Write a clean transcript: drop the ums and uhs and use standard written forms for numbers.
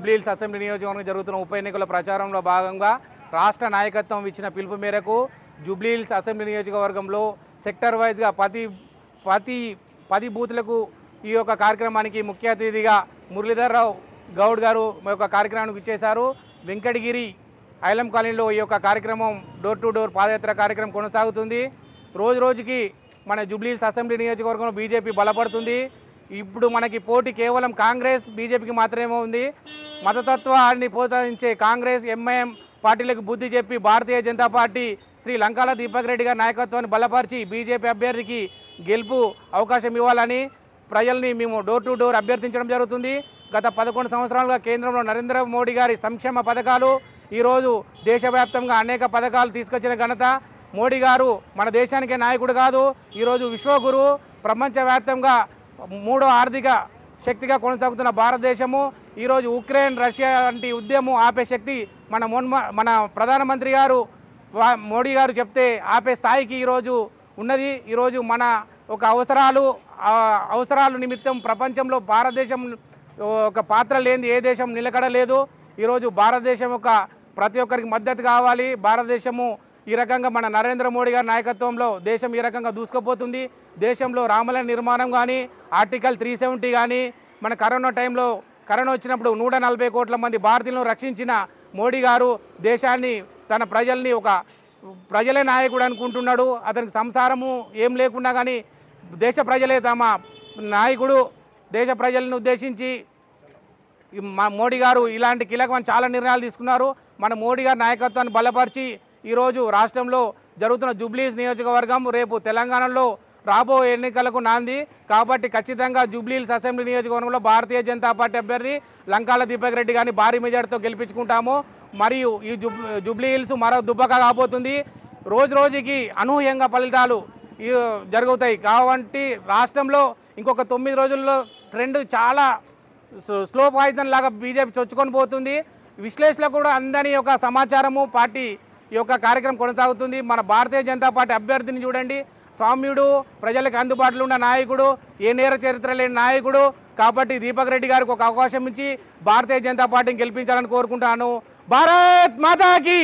Jubilee Hills assembly నియోజకవర్గం జరుగుతున్న ఉప ఎన్నికల ప్రచారంలో భాగంగా రాష్ట్ర నాయకత్వం ఇచ్చిన పిలుపు మేరకు జూబ్లీహిల్స్ అసెంబ్లీ నియోజకవర్గంలో సెక్టర్ వైజ్గా పది బూతులకు ఈ యొక్క కార్యక్రమానికి ముఖ్య అతిథిగా మురళీధర్రావు గౌడ్ గారు మా యొక్క కార్యక్రమానికి ఇచ్చేశారు. వెంకటగిరి ఐలం కాలనీలో ఈ యొక్క కార్యక్రమం డోర్ టు డోర్ పాదయాత్ర కార్యక్రమం కొనసాగుతుంది. రోజు రోజుకి మన జూబ్లీహిల్స్ అసెంబ్లీ నియోజకవర్గంలో బీజేపీ బలపడుతుంది. ఇప్పుడు మనకి పోటీ కేవలం కాంగ్రెస్ బీజేపీకి మాత్రమే ఉంది. మతతత్వాన్ని ప్రోత్సహించే కాంగ్రెస్ ఎంఐఎం పార్టీలకు బుద్ధి చెప్పి భారతీయ జనతా పార్టీ శ్రీ లంకాల దీపక్ రెడ్డి గారి నాయకత్వాన్ని బలపరిచి బీజేపీ అభ్యర్థికి గెలుపు అవకాశం ఇవ్వాలని ప్రజల్ని మేము డోర్ టు డోర్ అభ్యర్థించడం జరుగుతుంది. గత 11 సంవత్సరాలుగా కేంద్రంలో నరేంద్ర మోడీ గారి సంక్షేమ పథకాలు ఈరోజు దేశవ్యాప్తంగా అనేక పథకాలు తీసుకొచ్చిన ఘనత మోడీ గారు. మన దేశానికే నాయకుడు కాదు, ఈరోజు విశ్వగురు, ప్రపంచవ్యాప్తంగా 3వ ఆర్థిక శక్తిగా కొనసాగుతున్న భారతదేశము ఈరోజు ఉక్రెయిన్ రష్యా వంటి ఉద్యమం ఆపే శక్తి మన ప్రధానమంత్రి గారు మోడీ గారు చెప్తే ఆపే స్థాయికి ఈరోజు ఉన్నది. ఈరోజు మన ఒక అవసరాలు నిమిత్తం ప్రపంచంలో భారతదేశం ఒక పాత్ర లేనిది ఏ దేశం నిలకడలేదు. ఈరోజు భారతదేశం ఒక ప్రతి ఒక్కరికి మద్దతు కావాలి. భారతదేశము ఈ రకంగా మన నరేంద్ర మోడీ గారి నాయకత్వంలో దేశం ఈ రకంగా దూసుకుపోతుంది. దేశంలో రామలయ నిర్మాణం కానీ, ఆర్టికల్ 370 కానీ, మన కరోనా టైంలో కరోనా వచ్చినప్పుడు 140 కోట్ల మంది భారతీయులను రక్షించిన మోడీ గారు దేశాన్ని తన ప్రజల్ని ఒక ప్రజలే నాయకుడు అనుకుంటున్నాడు. అతనికి సంసారము ఏం లేకుండా కానీ దేశ ప్రజలే తమ నాయకుడు. దేశ ప్రజలను ఉద్దేశించి మోడీ గారు ఇలాంటి కీలకమైన చాలా నిర్ణయాలు తీసుకున్నారు. మన మోడీ గారి నాయకత్వాన్ని బలపరిచి ఈరోజు రాష్ట్రంలో జరుగుతున్న జూబ్లీహిల్స్ నియోజకవర్గం రేపు తెలంగాణలో రాబోయే ఎన్నికలకు నాంది. కాబట్టి ఖచ్చితంగా జూబ్లీహిల్స్ అసెంబ్లీ నియోజకవర్గంలో భారతీయ జనతా పార్టీ అభ్యర్థి లంకాల దీపక్ రెడ్డి గారిని భారీ మెజార్టీతో గెలిపించుకుంటాము. మరియు ఈ జూబ్లీహిల్స్ మరో దుబ్బక కాబోతుంది. రోజు రోజుకి అనూహ్యంగా ఫలితాలు జరుగుతాయి. కాబట్టి రాష్ట్రంలో ఇంకొక 9 రోజుల్లో ట్రెండ్ చాలా స్లో పాయిజన్ లాగా బీజేపీ చొచ్చుకొని పోతుంది. విశ్లేషకులు కూడా అందని ఒక సమాచారము పార్టీ ఈ యొక్క కార్యక్రమం కొనసాగుతుంది. మన భారతీయ జనతా పార్టీ అభ్యర్థిని చూడండి, సౌమ్యుడు, ప్రజలకు అందుబాటులో ఉన్న నాయకుడు, ఏ నేర చరిత్ర లేని నాయకుడు. కాబట్టి దీపక్ రెడ్డి గారికి ఒక అవకాశం ఇచ్చి భారతీయ జనతా పార్టీని గెలిపించాలని కోరుకుంటాను. భారత్ మాతాకి.